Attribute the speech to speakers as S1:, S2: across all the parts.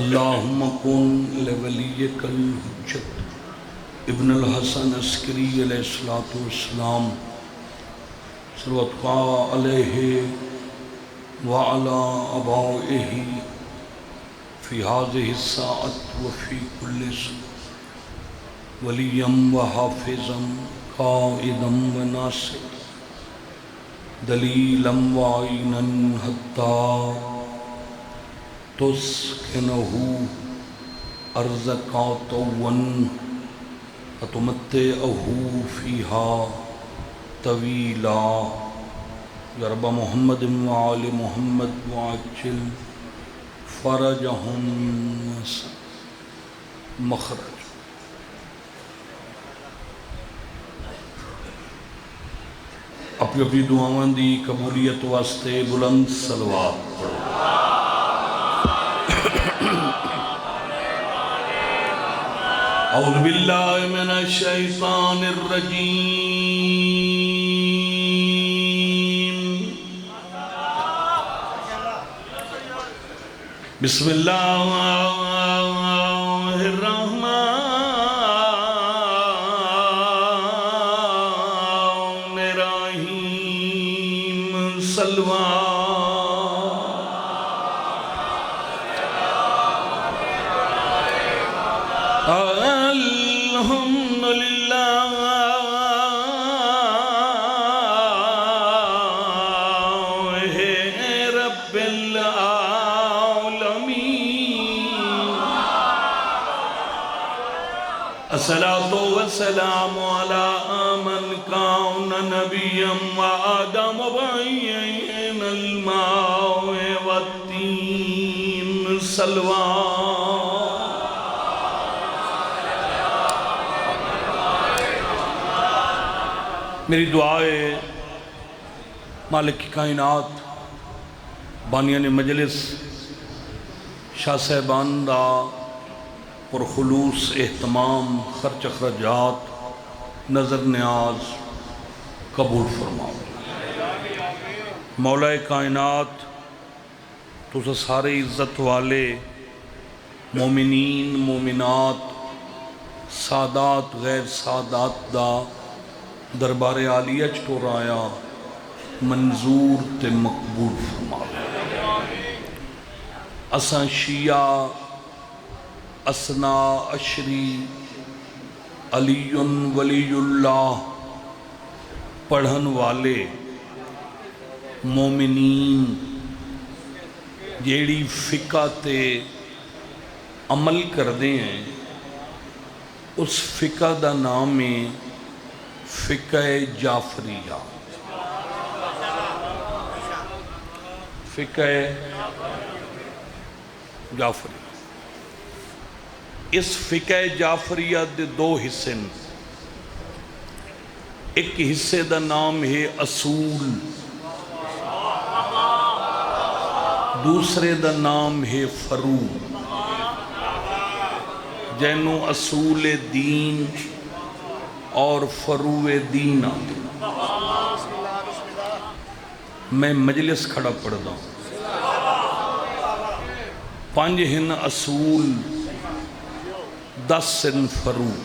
S1: اللہم کن لولیک الحجت ابن الحسن عسکری علیہ السلام صلوات اللہ علیہ وعلا آبائہ فی هذه الساعة وفی کل ساعة ولیم وحافظا قائدا وناصرا دلیلا وعینا حتی تسکنہ ارزقا طوّن فتمتعہ فیہا طویلا یا رب محمد وآل محمد وعجل فرجہم مخرج۔ اپنی دعاواں دی قبولیت واسطے بلند صلوات پڑھو۔ اعوذ باللہ من الشیطان الرجیم بسم اللہ الرحمن الرحیم صلوات الصلاة والسلام على من كان نبيا وآدم بين الماء والطين صلوات۔ میری دعا ہے مالک کائنات بانیان مجلس شاہ صاحبان دا اور خلوص اہتمام خرچ اخراجات نظر نیاز قبول فرماؤ۔ مولا کائنات تو سارے عزت والے مومنین مومنات سادات غیر سادات دا دربار عالیہ چٹورایا منظور تے مقبول فرماؤ۔ اساں شیعہ اسنا عشری علی ولی اللہ پڑھن والے مومنین جیڑی فقہ تے عمل کردے ہیں اس فقہ دا نام ہے فقہ جعفریہ۔ فقہ جعفریہ اس فقہ جعفریہ دے دو حصے ہیں۔ ایک حصے دا نام ہے اصول، دوسرے دا نام ہے فروع۔ جینو اصول دین اور فروع دین آتے۔ میں مجلس کھڑا پڑھتا ہوں۔ 5 ہن اصول 10 سن فروع۔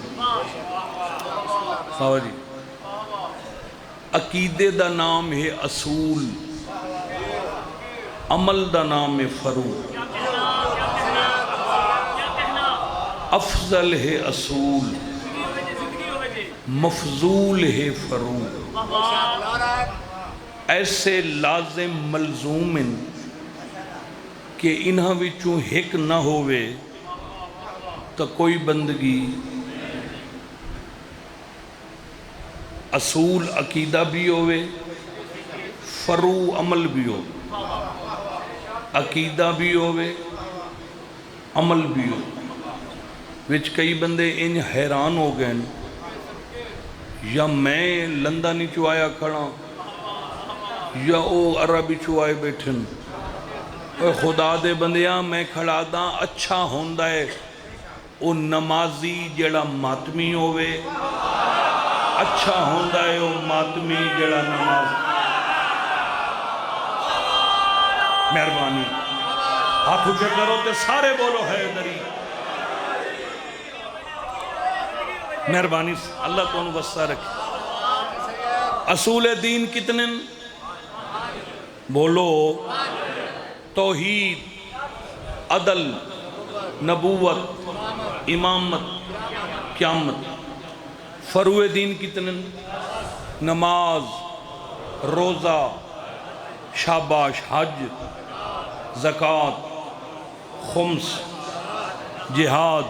S1: جی عقیدے دا نام ہے اصول، عمل دا نام ہے فروع۔ افضل ہے اصول، مفضول ہے فروع۔ ایسے لازم ملزوم ہیں کہ انہاں وچوں ایک نہ ہوئے تو کوئی بندگی اصول عقیدہ بھی ہوئے فروع عمل بھی ہو، عقیدہ بھی ہوئے عمل بھی ہو۔ وچ کئی بندے ان حیران ہو گئے یا میں لندہ نہیں چوایا کھڑا یا او عربی چوائے بیٹھن۔ خدا دے بندیاں میں کھڑا دا اچھا ہوندہ ہے او نمازی جڑا ماتمی ہوئے، اچھا ہوندہ ہے او ماتمی جڑا نماز۔ مہربانی ہاتھ اونچے کرو تے سارے بولو حیدری. مہربانی سے اللہ تو انہوں وسطہ رکھے. اصول دین کتنے؟ بولو. توحید، عدل، نبوت، امامت، قیامت. فروع دین کتنے؟ نماز، روزہ، شاباش، حج، زکوٰۃ، خمس، جہاد،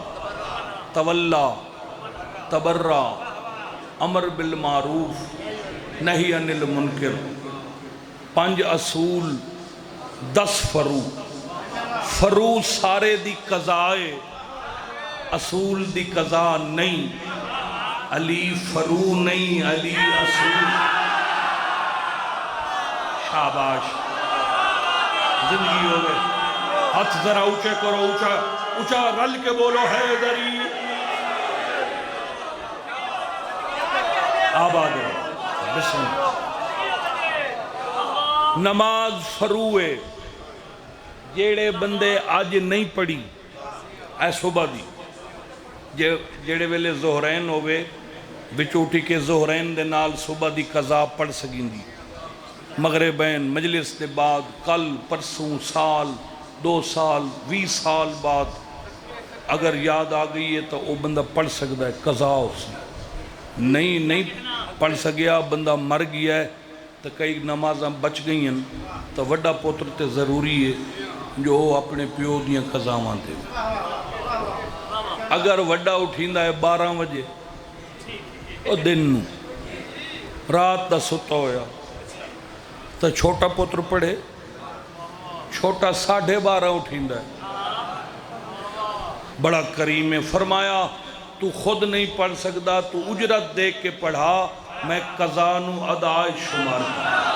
S1: تولا، تبرع، امر بالمعروف، نہی عن المنکر. 5 اصول 10 فروع. فروع سارے دی قضائے، اصول دی قضا نہیں. علی فروع نہیں، علی اصول. شاباش، زندگی ہو گئے. ہاتھ ذرا اونچے کرو، اونچا اونچا رل کے بولو حیدری. آباد رہو. بسم اللہ. نماز فروع ہے. جیڑے بندے آج نہیں پڑھی اے صبح دی، جیڑے ویلے زہرین ہوئے بچوٹی کے زہرین دے نال صبح دی قضا پڑھ سکیں دی. مغربین مجلس دے بعد، کل پرسوں، سال 2 سال 20 سال بعد اگر یاد آ گئی ہے تو وہ بندہ پڑھ سکتا ہے. قضا اس نہیں پڑھ سکیا، بندہ مر گیا ہے تو کئی نمازاں بچ گئی ہیں تو وڈا پوتر تے ضروری ہے جو اپنے پیو دیاں قضاواں دے. اگر وڈا اٹھیندا ہے 12 بجے او دن نو، رات دا ستا ہویا تو چھوٹا پتر پڑھے. چھوٹا 12:30 اٹھیندا ہے. بڑا کریم ہے. فرمایا تو خود نہیں پڑھ سکتا، تو اجرت دے کے پڑھا، میں قضا نو ادا شمار کروں.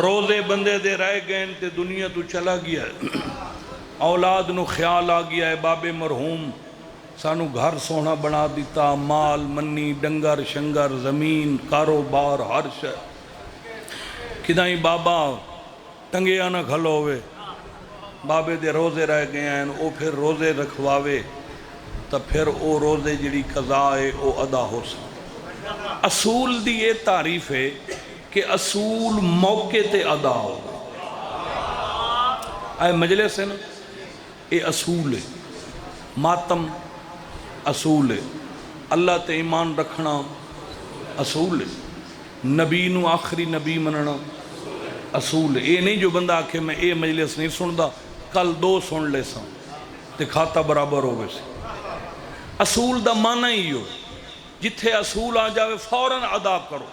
S1: روزے بندے دے رہ گئے تے دنیا تو چلا گیا ہے. اولاد نو خیال آ گیا ہے بابے مرحوم سانو گھر سونا بنا دیتا، مال منی ڈنگر شنگر زمین کاروبار ہر شے. کدائیں بابا ٹنگیا نہ کھلوے، بابے دے روزے رہ گئے ہیں، او پھر روزے رکھواوے تو پھر او روزے جڑی قضا ہے او ادا ہو سکتا. اصول دی یہ تعریف ہے کہ اصول موقع تے ادا ہو. اے مجلس ہے نا، اے اصول ہے. ماتم اصول ہے. اللہ تے ایمان رکھنا اصول ہے. نبی نو آخری نبی مننا اصول ہے. یہ نہیں جو بندہ آکھے میں اے مجلس نہیں سندا، کل 2 سن لے سا تے کھاتا برابر ہو ویسے. اصول دا معنی ہی ہو جتھے اصول آ جاوے فوراً ادا کرو،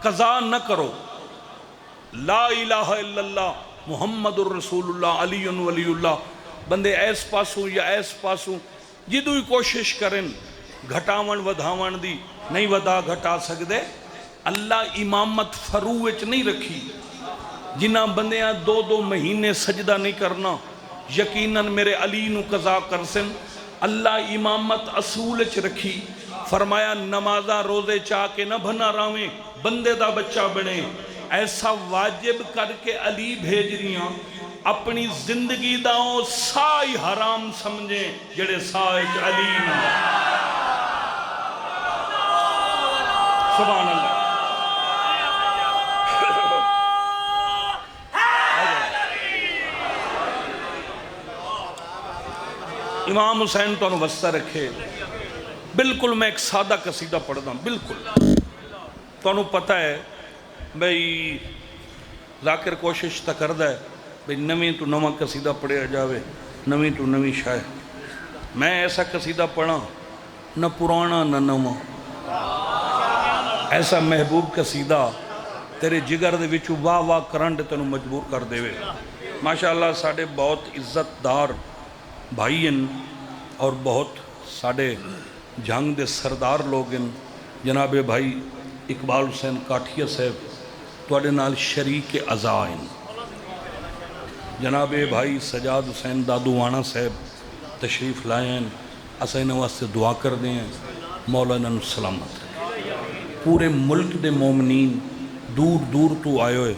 S1: قضا نہ کرو. لا الہ الا اللہ محمد الرسول اللہ علی ولی اللہ. بندے ایس پاسوں یا ایس پاسوں جدو ہی کوشش کریں گھٹاون ودھاون دی نہیں ودا گھٹا سکدے. اللہ امامت فروع نہیں رکھی. جنہ بندیاں 2 مہینے سجدہ نہیں کرنا یقیناً میرے علی نو قضا کرسن. اللہ امامت اصول رکھی. فرمایا نمازہ روزے چاہ کے نہ بھنا راویں بندے دا بچہ بنے. ایسا واجب کر کے علی بھیج رہیاں اپنی زندگی داؤں سائی حرام سمجھیں جڑے سائی علی نہ. سبحان اللہ. امام حسین تو انہوں وسطہ رکھے. بالکل میں ایک سادہ قصیدہ پڑھتا ہوں. بالکل تو انہوں پتہ ہے بھئی ذاکر کوشش تا کردہ ہے بھئی نویں تو نواں قصیدہ پڑھے جاوے، نویں تو نویں شاہ. میں ایسا قصیدہ پڑھا نہ پرانا نہ نواں. ایسا محبوب قصیدہ تیرے جگر دے وچو واہ واہ کرنڈ تنو مجبور کر دے وے. ماشاءاللہ ساڑھے بہت عزت دار بھائی ہیں اور بہت ساڑھے جنگ دے سردار لوگ ہیں. جناب بھائی اقبال حسین کاٹھیا صاحب توڑے نال شریک عزا ہیں. جناب بھائی سجاد حسین دادوانا صاحب تشریف لائے ہیں. اسے واسطے دعا کر دیں مولانا سلامت. پورے ملک دے مومنین دور دور تو آئے ہوئے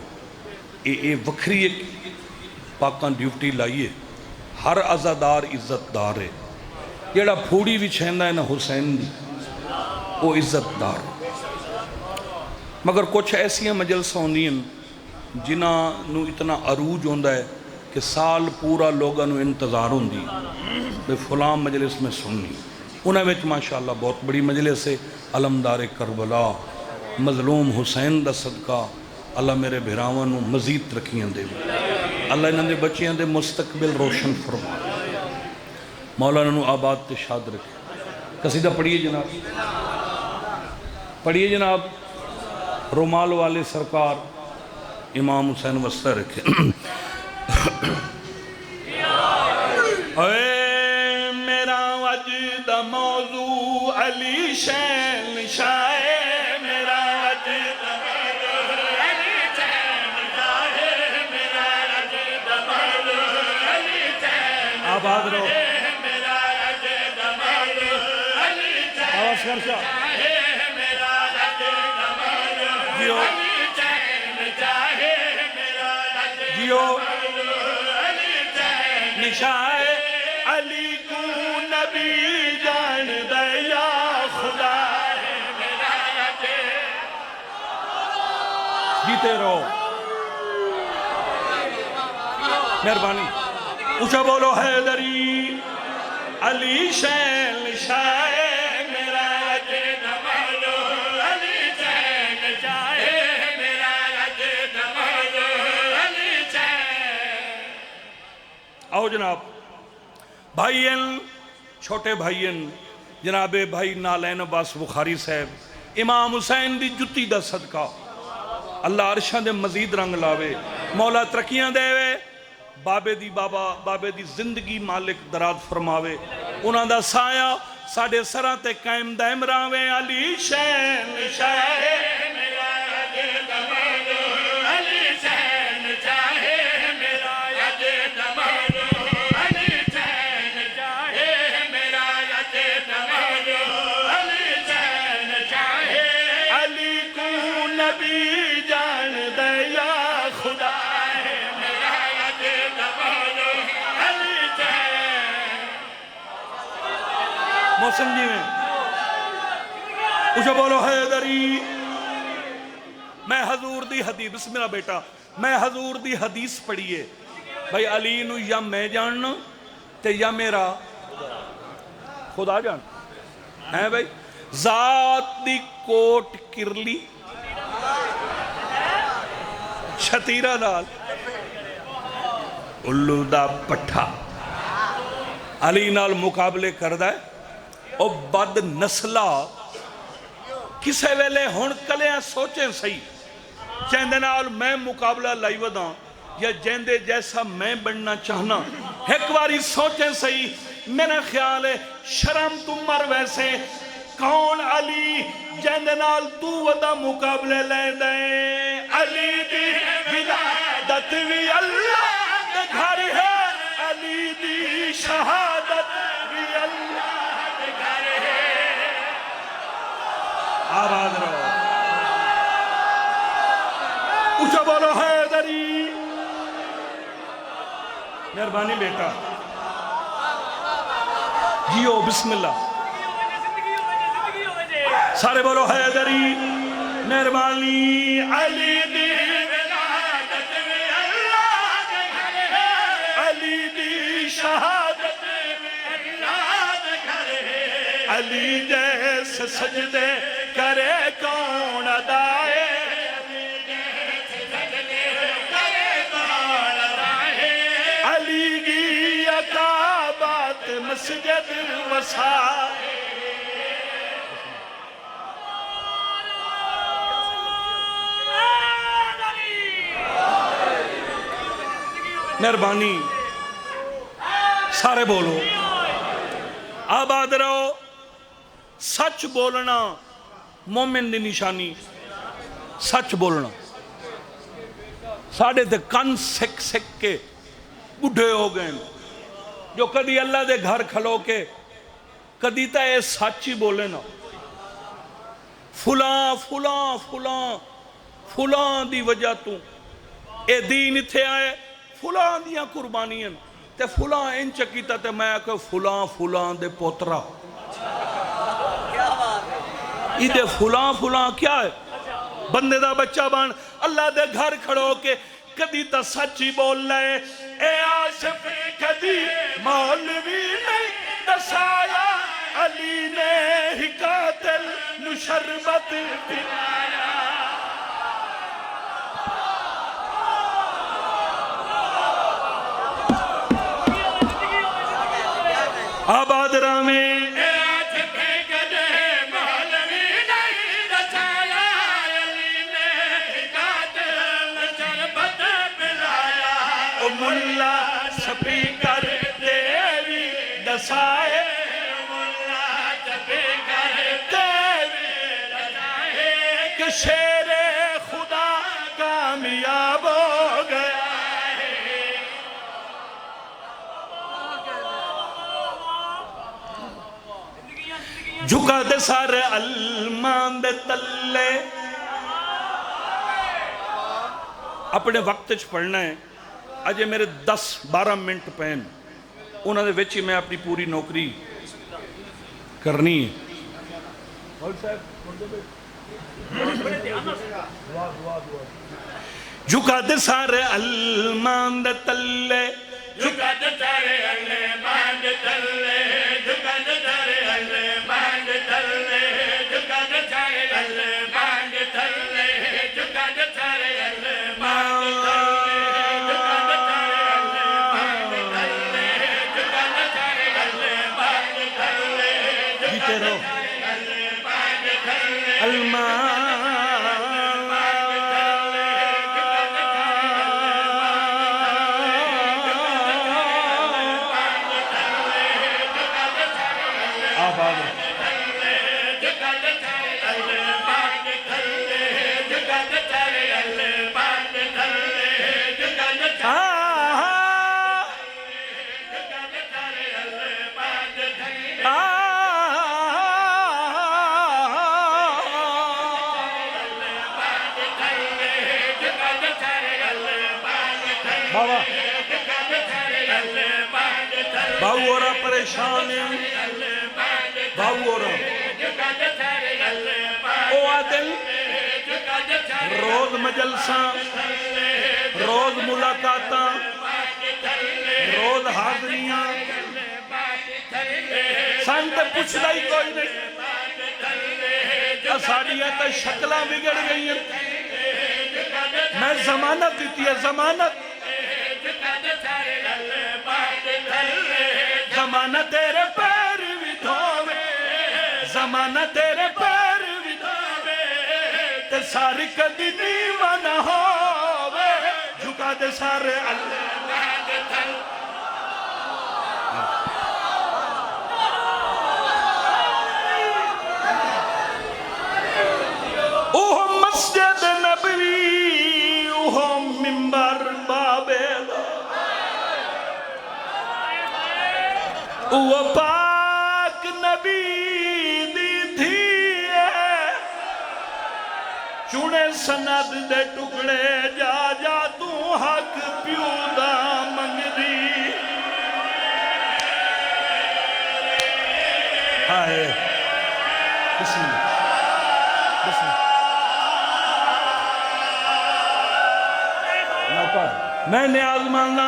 S1: یہ وکری ایک پاکاں ڈیوٹی لائیے ہر عزادار عزت دار ہے جیڑا پھوڑی بھی چھیندا ہے نا حسین دی وہ عزت دار مگر کچھ ایسیاں مجلساں ہوندی ہیں جنہاں نو اتنا عروج ہوندا ہے کہ سال پورا لوگاں نو انتظار ہوندی بے فلاں مجلس میں سننی انہاں وچ ماشاءاللہ بہت بڑی مجلس ہے علمدار کربلا مظلوم حسین دا صدقہ اللہ میرے بھراواں نو مزید ترقیاں دے اللہ انہاں دے بچیاں دے مستقبل روشن فرما مولانا نو آباد تے شاد رکھے قصیدہ پڑھیے جناب پڑھیے جناب رومال والے سرکار امام حسین وسطہ رکھے اے میرا وجد موضوع علی شین شاہ میرا وجد موضوع علی شین شاہ میرا وجد موضوع علی شین آباد رہو میرا وجد موضوع علی شین آواز کرشا میرا وجد موضوع علی شین شاہ میرا وجد موضوع علی شین شاہ علی کو نبی جان دے یا خدا جیتے رہو مہربانی اونچا بولو حیدری علی شین شاہ میرا وجد موضوع علی شین شاہ میرا وجد موضوع علی شین آؤ جناب بھائین چھوٹے بھائین جناب بھائی نالین عباس بخاری صاحب امام حسین دی جتی دا صدقہ اللہ عرشاں دے مزید رنگ لاوے مولا ترقیاں دے وے بابے دی زندگی مالک دراد فرماوے انہاں دا سایہ ساڑھے سرہ تے قائم دائم راوے علی شین شاہ میرا وجد موضوع علی شین شاہ میرا وجد موضوع علی شین شاہ میرا وجد موضوع علی شین شاہ علی کو نبی جان دے یا خدا میرا وجد موضوع علی شین محسن جی میں اسے بولو حیدری میں حضور دی حدیث بسم اللہ بیٹا میں حضور دی حدیث پڑھیے بھائی علی نو یا میں جاننا تے یا میرا خدا جان ہے بھائی ذات دی کوٹ کرلی شتیرہ نال الو دا پٹھا علی نال مقابلے کردہ ہے او بد نسلہ کسے ویلے ہون کلیاں سوچیں صحیح چیندے نال میں مقابلہ لائی وداں یا جیندے جیسا میں بننا چاہنا ایک باری سوچیں صحیح میرا خیال ہے شرم تم مر ویسے کون علی جیندے نال تو ودا مقابلے لے دیں علی دی ولادت بھی اللہ دے گھر ہے علی دی شہادت بھی اللہ دے گھر ہے آباد رہو اچھا بولو حیدری مہربانی بیٹا جیو بسم اللہ سارے بولو حیدری مہربانی علی دی ولادت میں اللہ دے گھر ہے علی دی شہادت میں اللہ دے گھر ہے علی جیسے سجدے کرے کون ادائے علی کی عقابات مسجد وسا مہربانی سارے بولو آباد رہو سچ بولنا مومن دی نشانی سچ بولنا ساڑھے تے کن سک سک کے بڑھے ہو گئے جو کدی اللہ دے گھر کھلو کے کدی تا اے سچ ہی بولے نا فلاں فلاں فلاں فلاں دی وجہ تو اے دین اتھے آئے فلاں دیاں قربانیاں تے فلاں انچ کیتا تے میں کہ فلاں فلاں دے پوترا ادھے فلاں فلاں کیا ہے بندے دا بچہ بان اللہ دے گھر کھڑو کے کدی تا سچی بول لائے اے آصف کدی مولوی نہیں دسایا علی نے ہی قاتل نشربت پلایا آباد رامے ملا سپیکر دیوی دسائے ملا سپیکر دیوی دسائے کہ شیر خدا کامیاب ہو گیا ہے جھکا دے سارے علمان دے تلے اپنے وقت چ پڑھنا ہے اجے میرے 10-12 منٹ پین انہوں نے ویچی میں اپنی پوری نوکری کرنی ہے جھکا دے سارے علمان دے تلے جھکا دے سارے علمان دے تلے جھکا دے سارے علمان دے تلے جھکا دے سارے علمان دے تلے جھکا دے سارے علمان دے تلے باو اورا پریشان باو اورا او عادل روز مجلساں روز ملاقاتاں روز حاضریاں سانتے پوچھ لائی کوئی نہیں اساڑیاں تے شکلاں بگڑ گئی ہیں میں ضمانت دیتی ہے ضمانت زمانہ تیرے پیر بھی دھوے زمانہ تیرے پیر بھی دھوے تے ساری کدی نیوہ نہ ہووے جھکا دے سارے اللہ دے تھل اوہ مسجد نبوی اوہ منبر بابے وہ پاک نبی دی تھی چوڑے سند دے ٹکڑے جا جا تو حق پیو دا منگ دی آئے بسم اللہ بسم اللہ میں نے آزمانا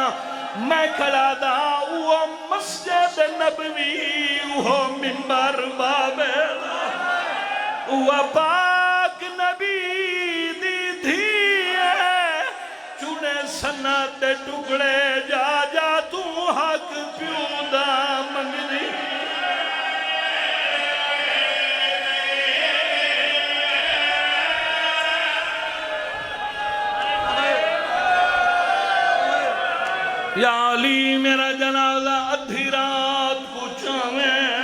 S1: میں کھڑا دا وہ مسجد نبوی وہ منبر بابے وہ پاک نبی دی تھی چونے سنت ٹکڑے جا جا تو حق پیو دا منگ دی یا علی میرا جنازہ ادھی رات کو چاہیں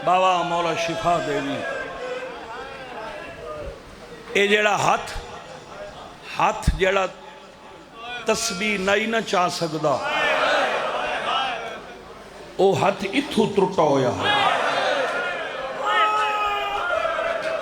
S1: بابا مولا شفا دیوی اے جیڑا ہاتھ جیڑا تسبیح نہیں نہ چاہ سکدا او ہاتھ اتھو ترٹا ہویا ہے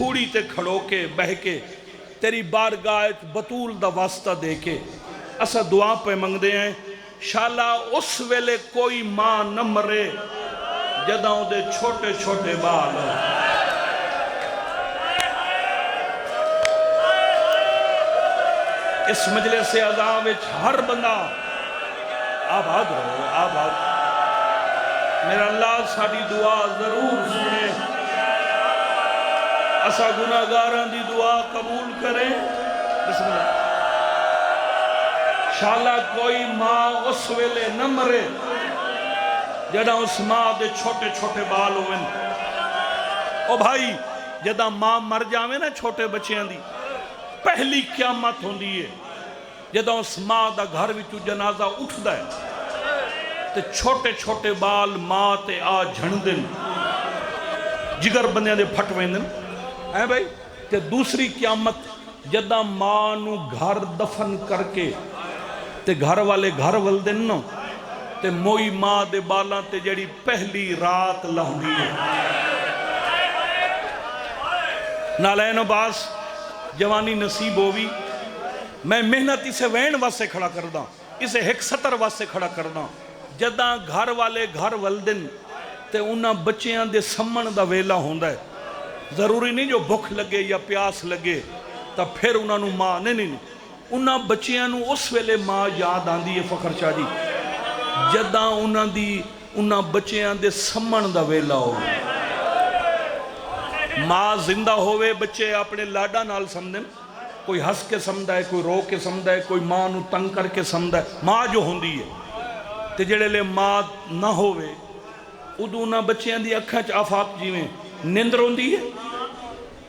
S1: ٹھوڑی تے کھڑو کے بہ کے تیری بارگاہ بطول دا واسطہ دے کے اسا دعا پہ منگ دے ہیں شالا اس ویلے کوئی ماں نہ مرے جداں دے چھوٹے چھوٹے بال اس مجلس اعزاں وچ ہر بندہ آباد رہو آباد میرا اللہ ساڑی دعا ضرور سنے اسا گناہگاراں دی دعا قبول کریں بسم اللہ شالا کوئی ماں اس ویلے نہ مرے جدہ اس ماں دے چھوٹے چھوٹے بال ہوئن او بھائی جدہ ماں مر جاوے نا چھوٹے بچیاں دی پہلی قیامت ہوں دیئے جدہ اس ماں دا گھر وچو جنازہ اٹھ دائے تے چھوٹے چھوٹے بال ماں تے آ جھن دن جگر بندیاں دے پھٹ ویندن اے بھائی تے دوسری قیامت جدہ ماں نو گھر دفن کر کے تے گھر والے گھر ولدن نو تے موئی ماں دے بالاں تے جڑی پہلی رات لہنی ہے نالین عباس جوانی نصیب ہوئی میں محنت اسے وین واسے کھڑا کرداں اسے ہک ستر واسے کھڑا کرداں جداں گھر والے گھر ولدن تے انہاں بچیاں دے سمن دا ویلا ہوندہ ہے ضروری نہیں جو بھوک لگے یا پیاس لگے تا پھر انہاں نو ماں نہیں انہاں بچیاں نو اس ویلے ماں یاد آندی ہے فخر شاہ جی جداں انہاں بچیاں دے سمن دا ویلا ہوئے ماں زندہ ہوئے بچے اپنے لاڈا نال سمدن کوئی ہس کے سمدہ ہے کوئی رو کے سمدہ ہے کوئی ماں نو تنگ کر کے سمدہ ہے ماں جو ہوندی ہے تے جڑے لے ماں نہ ہوئے ادو نہ بچیاں دی اکھاں چ آفات جیویں نیندر ہوندی ہے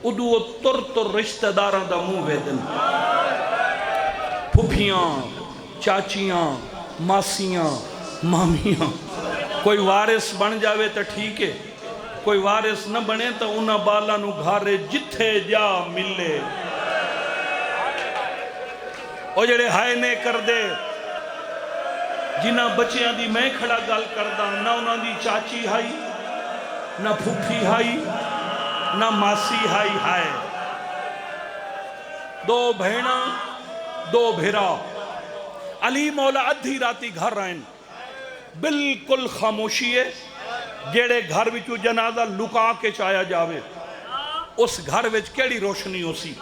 S1: ادو وہ تر رشتہ داراں دا منہ ویدن پھپھیاں چاچیاں ماسیاں مامیاں کوئی وارث بن جاوے تا ٹھیک ہے کوئی وارث نہ بنے تا انہاں بالا نو گھارے جتھے جا ملے او جڑے ہائے نے کر دے جنہ بچیاں دی میں کھڑا گل کردہ نہ انہاں دی چاچی ہائی نہ پھپھی ہائی نہ ماسی ہائی ہائے دو بھینا دو بھیرا علی مولا ادھی راتی گھر رہن بالکل خاموشی ہے جیڑے گھر وچو جنازہ لکا کے چایا جاوے اس گھر وچ کیڑی روشنی ہو سی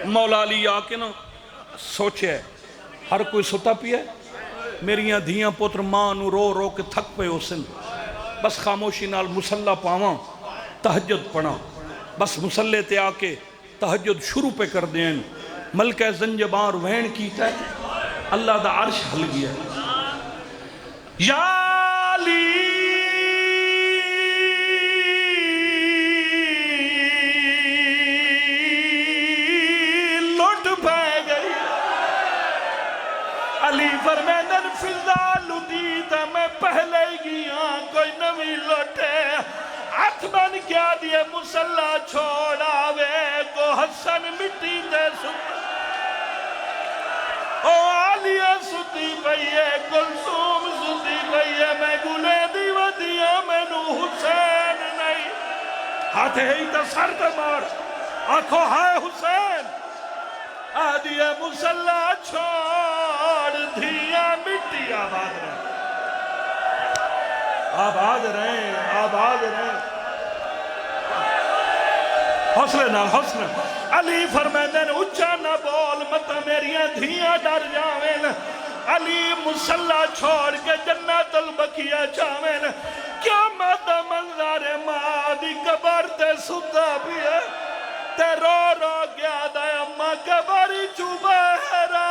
S1: مولا علی آکے نا سوچے ہر کوئی ستا پیے میریاں دھیاں پتر ماں نو رو رو کے تھک پہ ہو سن بس خاموشی نال مسلح پاواں تہجد پڑھاں بس مسلح تے آکے تہجد شروع پہ کر دیں ملکہ زنجبار وین کیتا ہے اللہ دا عرش ہل گیا یا علی لٹ پہ گئی علی فرمیدن فضال دیتا میں پہلے گیا کوئی نوی لٹے ہاتھ بن کیا دیے مسلح چھوڑاوے کو حسن مٹی دے ستا او آلیہ ستی پئیے کلثوم ستی پئیے میں گلے دی ودیا میں نو حسین نہیں ہاتھ ہی تا سر تے مار آنکھو ہائے حسین آدیے مسلح چھوڑ دھیا مٹی آباد رہے آباد رہے آباد رہے حوصلے نال حوصلے علی فرمیدن اچھا نہ بول مطا میریاں دھیاں ڈر جاوین علی مسلح چھوڑ کے جنت البقیہ چاوین کیا ماتا منظر ماں دی قبر تے ستا بھی ہے تے رو رو گیا دے اممہ قبری چوبہرا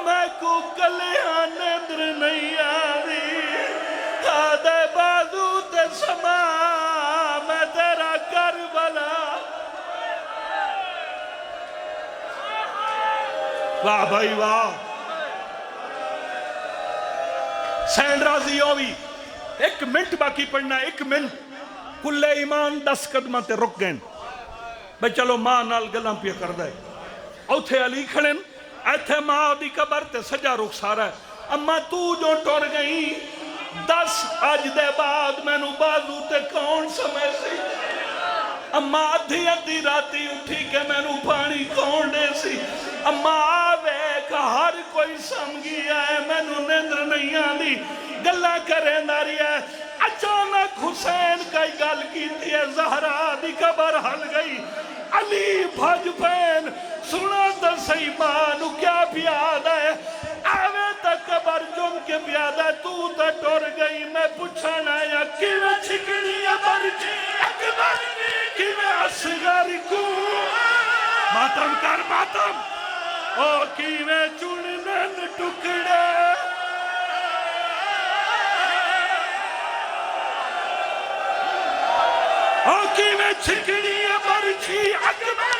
S1: میں کو کلیاں نیندر نہیں آدھی کھادے بازو تے سما میں تیرا کربلا واہ بھائی واہ سین راضی ہوئی ایک منٹ باقی پڑھنا ایک منٹ کل ایمان 10 قدمہ تے رک گئن بھئی چلو ماں نال گلاں پیا کر دے اوتھے علی کھڑن ایتھے ماں دی قبر تے سجا رخ سارا ہے اما تو جو ٹور گئی 10 آج دے بعد میں نو بازو تے کون سمے سی اما ادھی ادھی راتی اٹھی کے میں نو پانی کون دے سی اما آوے کہ ہر کوئی سمگی آئے میں نو نیندر نہیں آنی گلہ کرے ناری ہے اچانک حسین کئی گل کی تھی زہرا دی قبر ہل گئی علی بھج پین سنا تا صحیح مانو کیا پیاد ہے آوے تا قبر جم کے پیاد ہے تو تا ٹور گئی میں پوچھانا یا کیوے چھکڑی برچی اکبر کیوے اصغر کو ماتم کر ماتم او کیوے چونن ٹکڑے او کیوے چھکڑی برچی اکبر